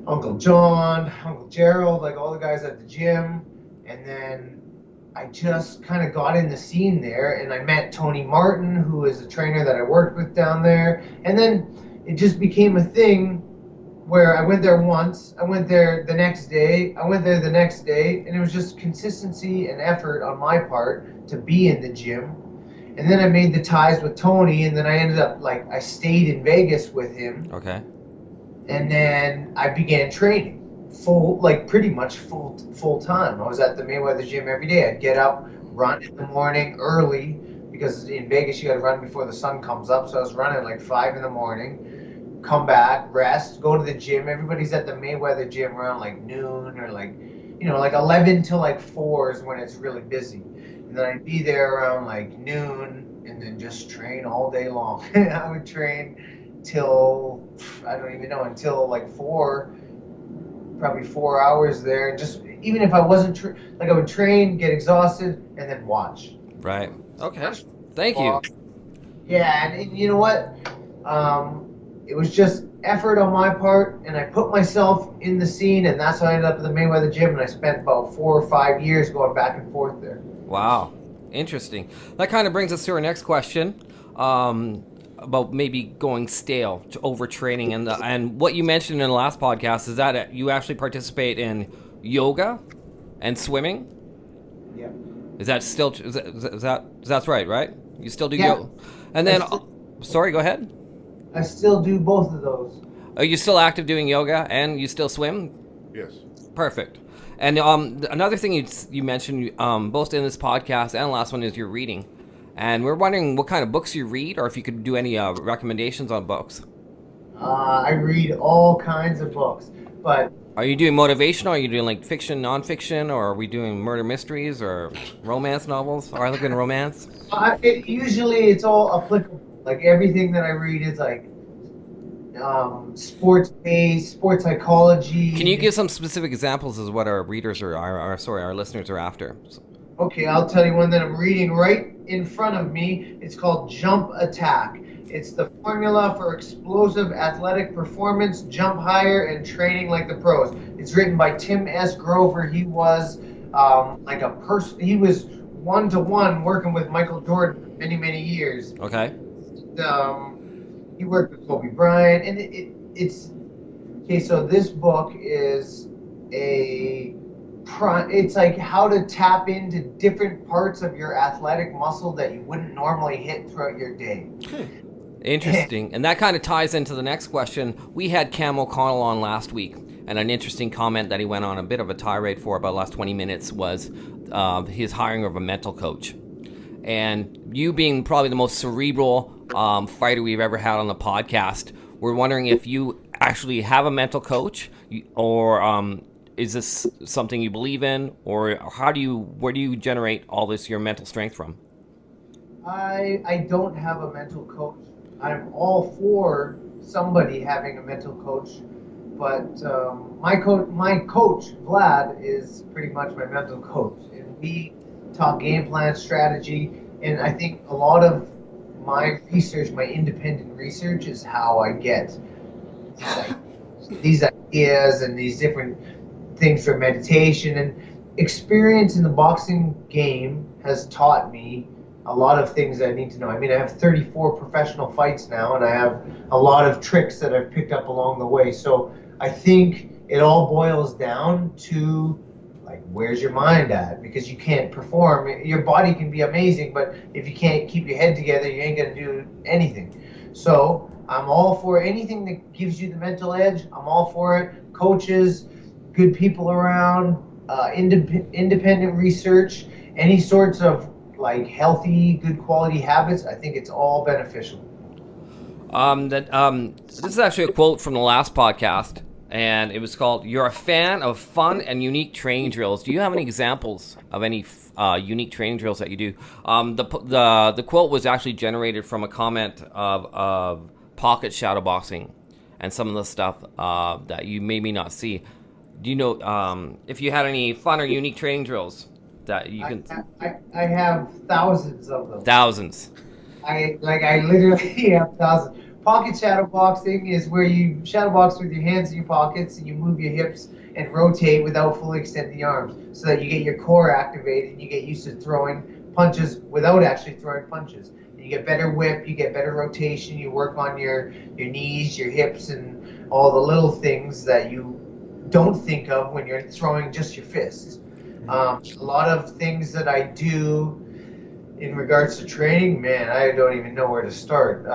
Uncle John, Uncle Gerald, like all the guys at the gym. And then I just kind of got in the scene there, and I met Tony Martin, who is a trainer that I worked with down there. And then it just became a thing where I went there once, I went there the next day, I went there the next day, and it was just consistency and effort on my part to be in the gym. And then I made the ties with Tony, and then I ended up, like, I stayed in Vegas with him. Okay. And then I began training. Pretty much full time. I was at the Mayweather Gym every day. I'd get up, run in the morning early, because in Vegas you got to run before the sun comes up. So I was running like 5 in the morning, come back, rest, go to the gym. Everybody's at the Mayweather Gym around like noon, or like 11 till like 4 is when it's really busy. And then I'd be there around like noon, and then just train all day long. I would train till, I don't even know, until like 4. Probably 4 hours there, and just even if I wasn't I would train, get exhausted, and then watch. Right. Okay. Thank you. Yeah, and you know what? It was just effort on my part, and I put myself in the scene, and that's how I ended up at the Mayweather Gym, and I spent about 4 or 5 years going back and forth there. Wow. Interesting. That kind of brings us to our next question. About maybe going stale, to overtraining, and what you mentioned in the last podcast is that you actually participate in yoga and swimming. Yeah. Is that still that's right? You still do yoga, and then sorry, go ahead. I still do both of those. Are you still active doing yoga and you still swim? Yes. Perfect. And another thing you mentioned both in this podcast and the last one is your reading. And we're wondering what kind of books you read, or if you could do any recommendations on books. I read all kinds of books, but... Are you doing motivational? Are you doing like fiction, nonfiction, or are we doing murder mysteries or romance novels? Are I looking at romance? Usually it's all applicable. Like everything that I read is like sports-based, sports psychology. Can you give some specific examples of what our readers our listeners are after? Okay, I'll tell you one that I'm reading right in front of me. It's called Jump Attack. It's the formula for explosive athletic performance, jump higher, and training like the pros. It's written by Tim S. Grover. He was like a person. He was one-to-one working with Michael Jordan for many, many years. Okay. He worked with Kobe Bryant, and it's okay. So this book is it's like how to tap into different parts of your athletic muscle that you wouldn't normally hit throughout your day. Interesting. And that kind of ties into the next question. We had Cam O'Connell on last week, and an interesting comment that he went on a bit of a tirade for about the last 20 minutes was his hiring of a mental coach. And you being probably the most cerebral fighter we've ever had on the podcast, we're wondering if you actually have a mental coach, or is this something you believe in, or where do you generate all this, your mental strength from? I don't have a mental coach. I'm all for somebody having a mental coach, but my coach Vlad is pretty much my mental coach, and we talk game plan strategy. And I think a lot of my research, my independent research, is how I get these ideas and these different things for meditation. And experience in the boxing game has taught me a lot of things I need to know. I mean, I have 34 professional fights now, and I have a lot of tricks that I've picked up along the way. So I think it all boils down to, like, where's your mind at? Because you can't perform. Your body can be amazing, but if you can't keep your head together, you ain't gonna do anything. So I'm all for anything that gives you the mental edge. I'm all for it. Coaches, good people around, independent research, any sorts of like healthy, good quality habits. I think it's all beneficial. This is actually a quote from the last podcast, and it was called, "You're a fan of fun and unique training drills." Do you have any examples of any unique training drills that you do? The quote was actually generated from a comment of pocket shadowboxing and some of the stuff that you maybe not see. Do you know if you had any fun or unique training drills that you can? I have thousands of them. Thousands. I literally have thousands. Pocket shadowboxing is where you shadowbox with your hands in your pockets and you move your hips and rotate without fully extending the arms, so that you get your core activated and you get used to throwing punches without actually throwing punches. You get better whip, you get better rotation, you work on your knees, your hips, and all the little things that you don't think of when you're throwing just your fists. A lot of things that I do in regards to training, man, I don't even know where to start.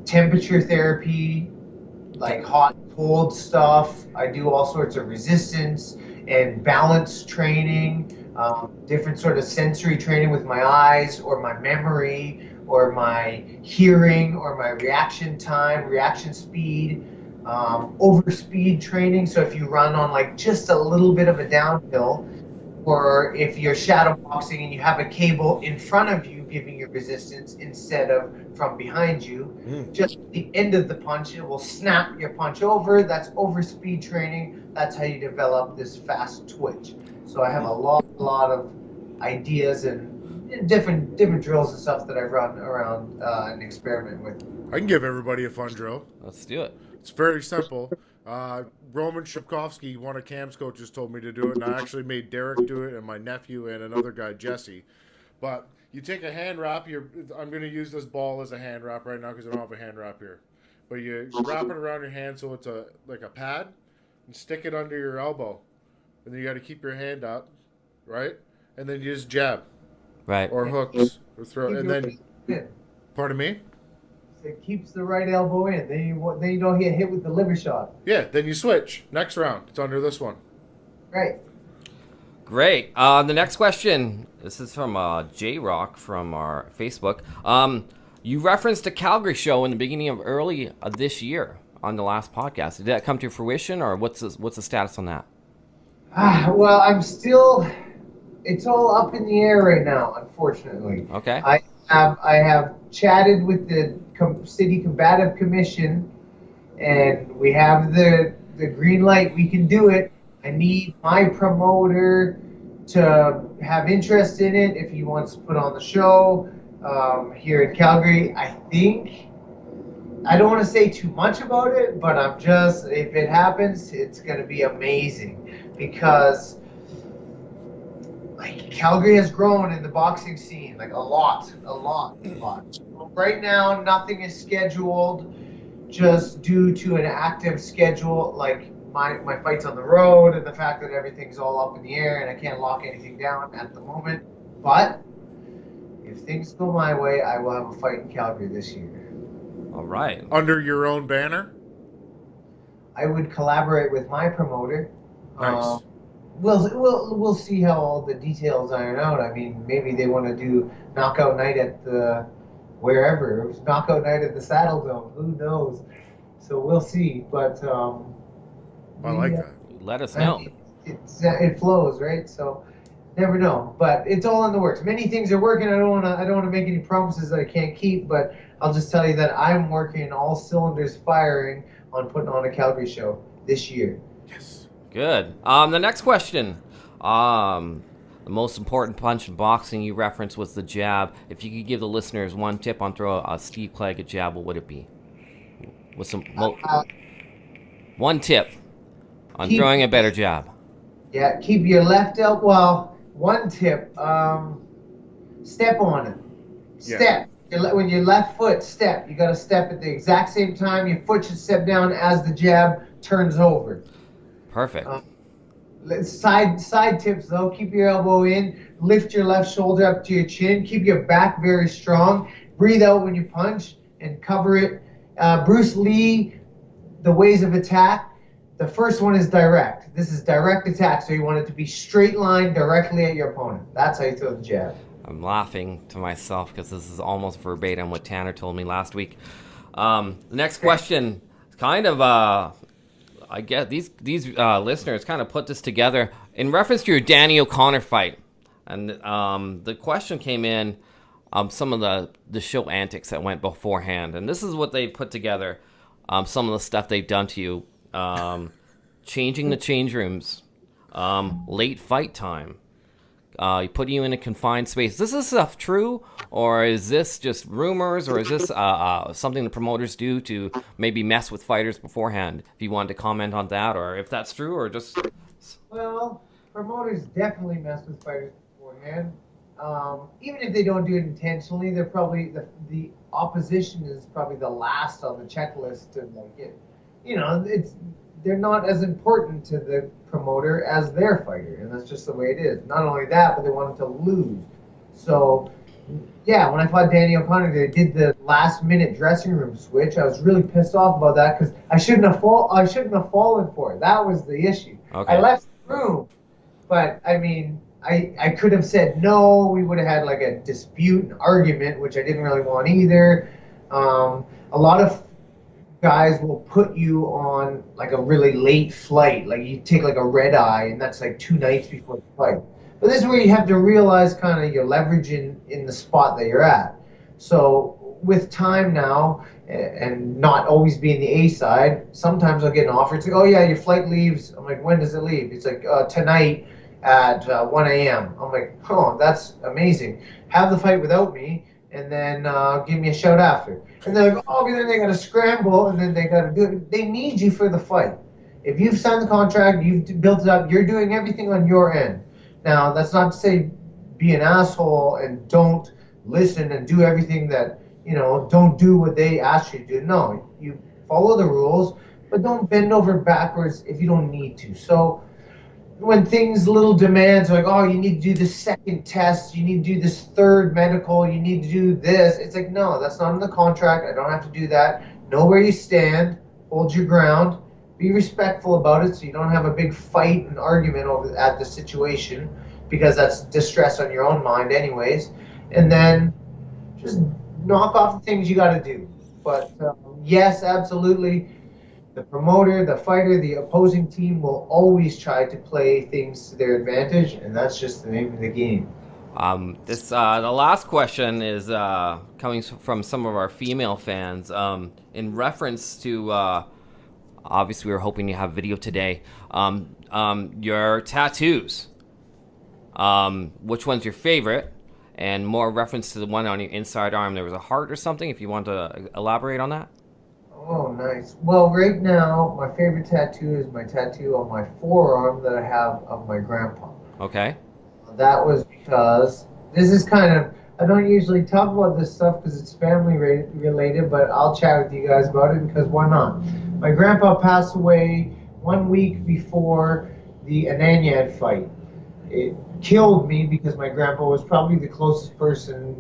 Temperature therapy, like hot, cold stuff. I do all sorts of resistance and balance training, different sort of sensory training with my eyes or my memory or my hearing or my reaction time, reaction speed, overspeed training. So if you run on like just a little bit of a downhill, or if you're shadowboxing and you have a cable in front of you giving you resistance instead of from behind you, just at the end of the punch, it will snap your punch over. That's overspeed training. That's how you develop this fast twitch. So I have a lot of ideas and different drills and stuff that I run around and experiment with. I can give everybody a fun drill. Let's do it. It's very simple. Roman Shipkovsky, one of Cam's coaches, told me to do it, and I actually made Derek do it, and my nephew and another guy, Jesse. But you take a hand wrap. I'm going to use this ball as a hand wrap right now because I don't have a hand wrap here. But you wrap it around your hand so it's like a pad, and stick it under your elbow. And then you got to keep your hand up, right? And then you just jab. Right. Or hooks. Or throw. And then, pardon me? It keeps the right elbow in. Then you don't get hit with the liver shot. Yeah, then you switch. Next round. It's under this one. Right. Great. The next question. This is from J-Rock from our Facebook. You referenced a Calgary show in the beginning of early this year on the last podcast. Did that come to fruition, or what's the status on that? Well, I'm still. It's all up in the air right now, unfortunately. Okay. I have chatted with the City Combative Commission, and we have the green light. We can do it. I need my promoter to have interest in it if he wants to put on the show here in Calgary. I don't want to say too much about it, but if it happens, it's going to be amazing because like Calgary has grown in the boxing scene, like a lot. Right now, nothing is scheduled just due to an active schedule, like my fight's on the road and the fact that everything's all up in the air and I can't lock anything down at the moment. But if things go my way, I will have a fight in Calgary this year. All right. Under your own banner? I would collaborate with my promoter. Nice. We'll see how all the details iron out. I mean, maybe they want to do knockout night at the wherever, knockout night at the Saddle Dome. Who knows? So we'll see. But I like that. Let us know. It flows, right? So never know. But it's all in the works. Many things are working. I don't want to make any promises that I can't keep. But I'll just tell you that I'm working all cylinders firing on putting on a Calgary show this year. Yes. Good. The next question. The most important punch in boxing you referenced was the jab. If you could give the listeners one tip on throw a Steve Claggett jab, what would it be? With some one tip on throwing a better jab. Yeah, keep your left elbow. Well, one tip. Step on it. Step. When your left foot step, you got to step at the exact same time. Your foot should step down as the jab turns over. Perfect. Side tips though. Keep your elbow in. Lift your left shoulder up to your chin. Keep your back very strong. Breathe out when you punch and cover it. Bruce Lee, the ways of attack. The first one is direct. This is direct attack, so you want it to be straight line directly at your opponent. That's how you throw the jab. I'm laughing to myself because this is almost verbatim what Tanner told me last week. The next question, kind of, I get these listeners kind of put this together in reference to your Danny O'Connor fight, and the question came in, some of the show antics that went beforehand, and this is what they put together, some of the stuff they've done to you, changing the change rooms, late fight time. Putting you in a confined space. Is this stuff true, or is this just rumors, or is this something the promoters do to maybe mess with fighters beforehand? If you wanted to comment on that, or if that's true, or just... Well, promoters definitely mess with fighters beforehand. Even if they don't do it intentionally, they're probably the opposition is probably the last on the checklist to like it. You know, they're not as important to the promoter as their fighter, and that's just the way it is. Not only that, but they want him to lose. So, yeah, when I fought Danny O'Connor, they did the last-minute dressing room switch. I was really pissed off about that because I shouldn't have fallen for it. That was the issue. Okay. I left the room, but I mean, I could have said no. We would have had like a dispute, an argument, which I didn't really want either. A lot of guys will put you on like a really late flight, like you take like a red eye, and that's like 2 nights before the fight. But this is where you have to realize kind of your leverage in the spot that you're at. So with time now, and not always being the A side, sometimes I'll get an offer. It's like, oh yeah, your flight leaves. I'm like, when does it leave? It's like tonight at 1 a.m. I'm like, oh, that's amazing. Have the fight without me, and then give me a shout after. And they're like, oh, then they got to scramble, and then they got to do it. They need you for the fight. If you've signed the contract, you've built it up, you're doing everything on your end. Now, that's not to say be an asshole and don't listen and do everything that, don't do what they ask you to do. No, you follow the rules, but don't bend over backwards if you don't need to. So when little demands like, oh, you need to do this second test, you need to do this third medical, you need to do this. It's like, no, that's not in the contract. I don't have to do that. Know where you stand, hold your ground, be respectful about it so you don't have a big fight and argument at the situation because that's distress on your own mind anyways. And then just knock off the things you got to do. But yes, absolutely. The promoter, the fighter, the opposing team will always try to play things to their advantage, and that's just the name of the game. The last question is coming from some of our female fans. In reference to, obviously we were hoping to have video today, your tattoos. Which one's your favorite? And more reference to the one on your inside arm. There was a heart or something, if you want to elaborate on that. Oh, nice. Well, right now, my favorite tattoo is my tattoo on my forearm that I have of my grandpa. Okay. That was because this is kind of, I don't usually talk about this stuff because it's family related, but I'll chat with you guys about it because why not? My grandpa passed away 1 week before the Ananyad fight. It killed me because my grandpa was probably the closest person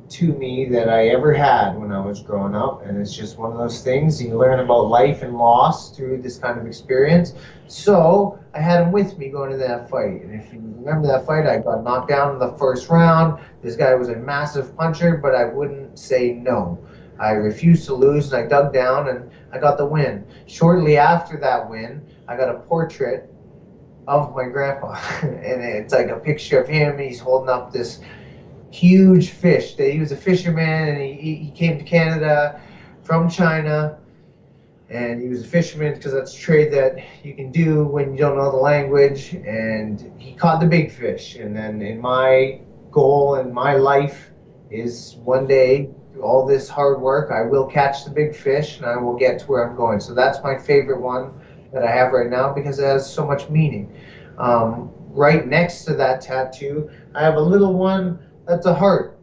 to me that I ever had when I was growing up, and it's just one of those things. You learn about life and loss through this kind of experience. So I had him with me going to that fight, and if you remember that fight, I got knocked down in the first round. This guy was a massive puncher, but I wouldn't say no. I refused to lose, and I dug down, and I got the win. Shortly after that win, I got a portrait of my grandpa, and it's like a picture of him, and he's holding up this huge fish. He was a fisherman, and he came to Canada from China, and he was a fisherman because that's a trade that you can do when you don't know the language, and he caught the big fish. And then in my goal in my life is one day, through all this hard work, I will catch the big fish and I will get to where I'm going. So that's my favorite one that I have right now because it has so much meaning. Right next to that tattoo, I have a little one that's a heart.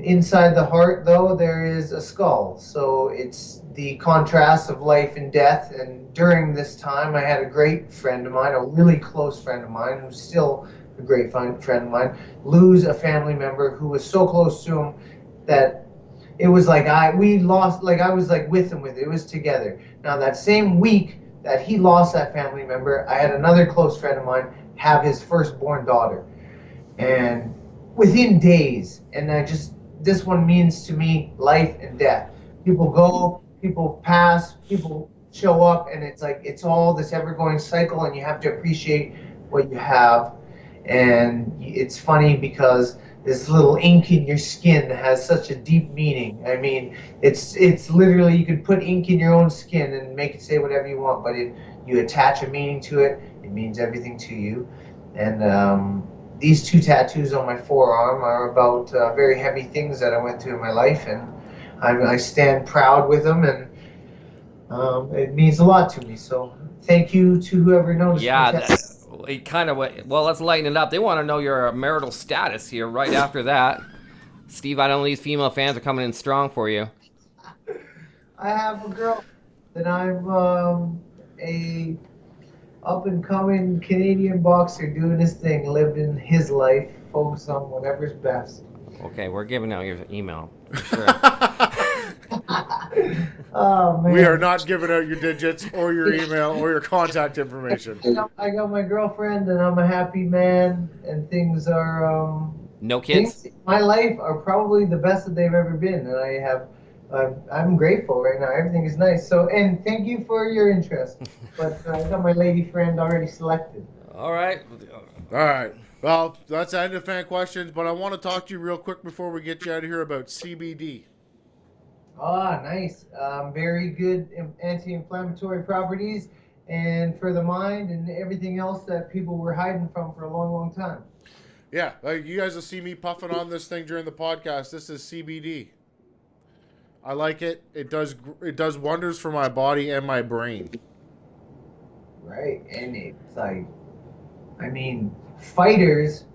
Inside the heart, though, there is a skull. So it's the contrast of life and death. And during this time, I had a great friend of mine, a really close friend of mine, who's still a great friend of mine, lose a family member who was so close to him that it was like I was like with him with it. It was together. Now that same week that he lost that family member, I had another close friend of mine have his firstborn daughter. And within days, and this one means to me life and death. People go, people pass, people show up, and it's like it's all this ever-going cycle, and you have to appreciate what you have. And it's funny because this little ink in your skin has such a deep meaning. I mean, it's literally, you could put ink in your own skin and make it say whatever you want, but if you attach a meaning to it, it means everything to you. And these two tattoos on my forearm are about very heavy things that I went through in my life, and I stand proud with them, and it means a lot to me. So thank you to whoever noticed. Yeah, it kind of, well, let's lighten it up. They want to know your marital status here right after that. Steve, I know these female fans are coming in strong for you. I have a girl that I'm a up-and-coming Canadian boxer doing his thing, living his life, focus on whatever's best. Okay, we're giving out your email. Sure. Oh, man. We are not giving out your digits or your email or your contact information. I got my girlfriend, and I'm a happy man, and things are... No kids? Things in my life are probably the best that they've ever been, and I'm grateful right now. Everything is nice. So, and thank you for your interest. But I got my lady friend already selected. All right. Well, that's the end of fan questions, but I want to talk to you real quick before we get you out of here about CBD. Ah, nice. Very good anti-inflammatory properties, and for the mind and everything else that people were hiding from for a long, long time. Yeah, like you guys will see me puffing on this thing during the podcast. This is CBD. I like it. It does wonders for my body and my brain. Right, and it's like, I mean, fighters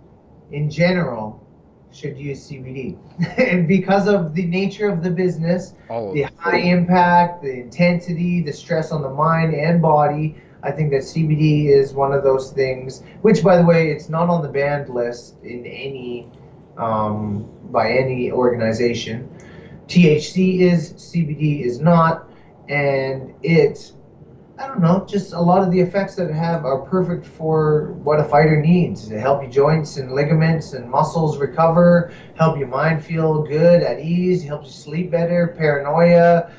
in general should use CBD. And because of the nature of the business, the high impact, the intensity, the stress on the mind and body, I think that CBD is one of those things, which, by the way, it's not on the banned list in any by any organization. THC is, CBD is not, and it's, I don't know, just a lot of the effects that it have are perfect for what a fighter needs to help your joints and ligaments and muscles recover, help your mind feel good, at ease, help you sleep better, paranoia,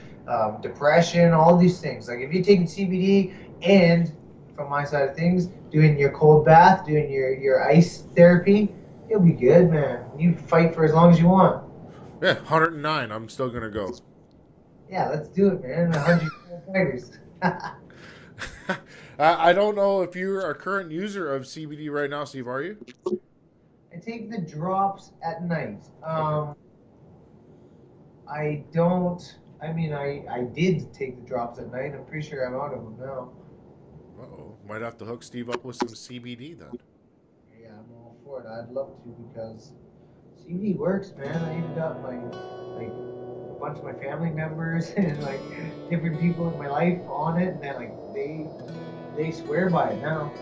depression, all these things. Like if you're taking CBD and, from my side of things, doing your cold bath, doing your ice therapy, you'll be good, man. You fight for as long as you want. Yeah, 109. I'm still going to go. Yeah, let's do it, man. 100 fighters. I don't know if you're a current user of CBD right now, Steve. Are you? I take the drops at night. Okay. I don't. I mean, I did take the drops at night. I'm pretty sure I'm out of them now. Uh-oh. Might have to hook Steve up with some CBD then. Yeah, I'm all for it. I'd love to because CBD works, man. I even got like a bunch of my family members and like different people in my life on it, and then like they swear by it now.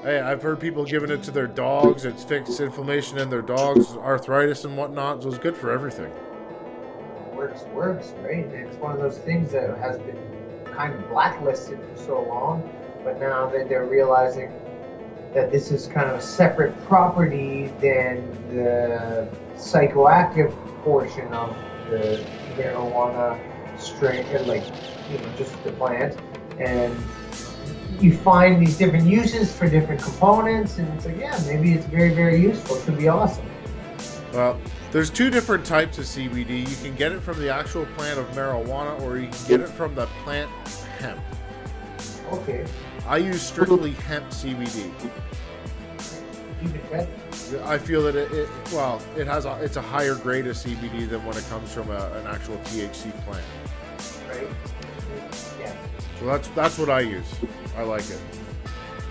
Hey, I've heard people giving it to their dogs. It's fixed inflammation in their dogs, arthritis and whatnot. So it's good for everything. Works, right? And it's one of those things that has been kind of blacklisted for so long, but now that they're realizing that this is kind of a separate property than the psychoactive portion of the marijuana strain, like, you know, just the plant, and you find these different uses for different components, and it's like, yeah, maybe it's very, very useful. It could be awesome. Well, there's two different types of CBD. You can get it from the actual plant of marijuana, or you can get it from the plant hemp. Okay. I use strictly hemp CBD. Keep it red. I feel that it's a higher grade of CBD than when it comes from an actual THC plant. Right? Yeah. So that's what I use. I like it.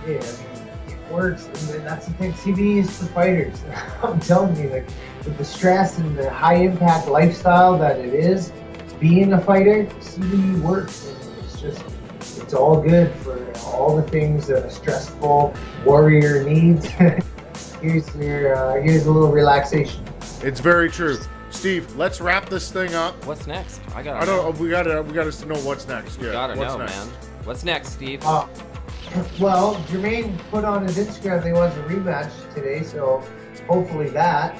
Yeah, I mean, it works, and that's the thing. CBD is for fighters. I'm telling you, like, with the stress and the high impact lifestyle that it is, being a fighter, CBD works. And it's all good for all the things that a stressful warrior needs. Here's a little relaxation. It's very true. Steve, let's wrap this thing up. What's next? I don't know. We gotta know what's next. Yeah. Gotta what's know, next? man. What's next, Steve? Well, Jermaine put on his Instagram they wants a rematch today, so hopefully that.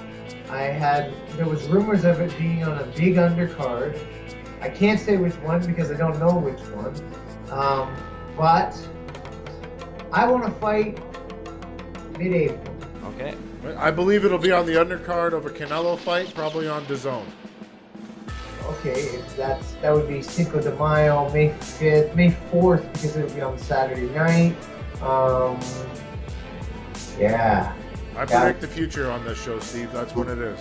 There was rumors of it being on a big undercard. I can't say which one because I don't know which one. But I want to fight mid-April. Okay. I believe it'll be on the undercard of a Canelo fight, probably on DAZN. Okay, if that would be Cinco de Mayo, May 5th, May 4th, because it'll be on Saturday night. Yeah. I predict the future on this show, Steve. That's what it is.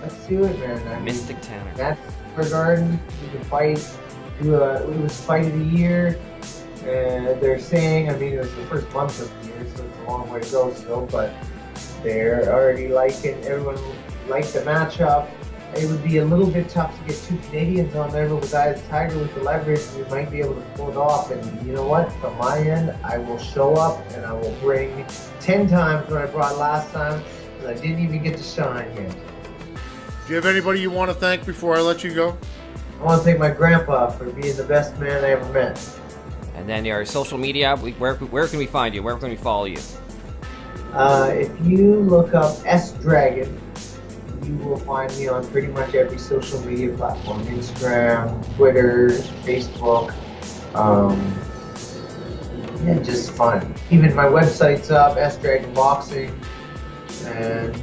Let's do it, man. I mean, Mystic Tanner. That's for garden. You can fight. It was fight of the year. They're saying, I mean, it was the first month of the year, so it's a long way to go still, but they're already liking, everyone liked the matchup. It would be a little bit tough to get two Canadians on there, but with Tiger with the leverage, we might be able to pull it off. And you know what? From my end, I will show up and I will bring 10 times what I brought last time, and I didn't even get to shine yet. Do you have anybody you want to thank before I let you go? I want to thank my grandpa for being the best man I ever met. And then your social media, where can we find you? Where can we follow you? If you look up S Dragon, you will find me on pretty much every social media platform: Instagram, Twitter, Facebook. Yeah, just fun. Even my website's up, S Dragon Boxing. And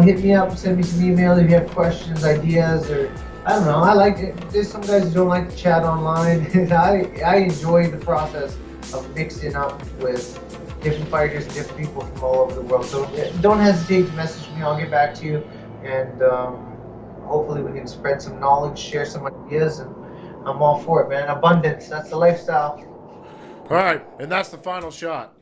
hit me up, send me some email if you have questions, ideas, or I don't know. I like it. There's some guys who don't like to chat online. I enjoy the process of mixing up with different fighters and different people from all over the world. So don't hesitate to message me. I'll get back to you, and hopefully we can spread some knowledge, share some ideas, and I'm all for it, man. Abundance, that's the lifestyle. All right, and that's the final shot.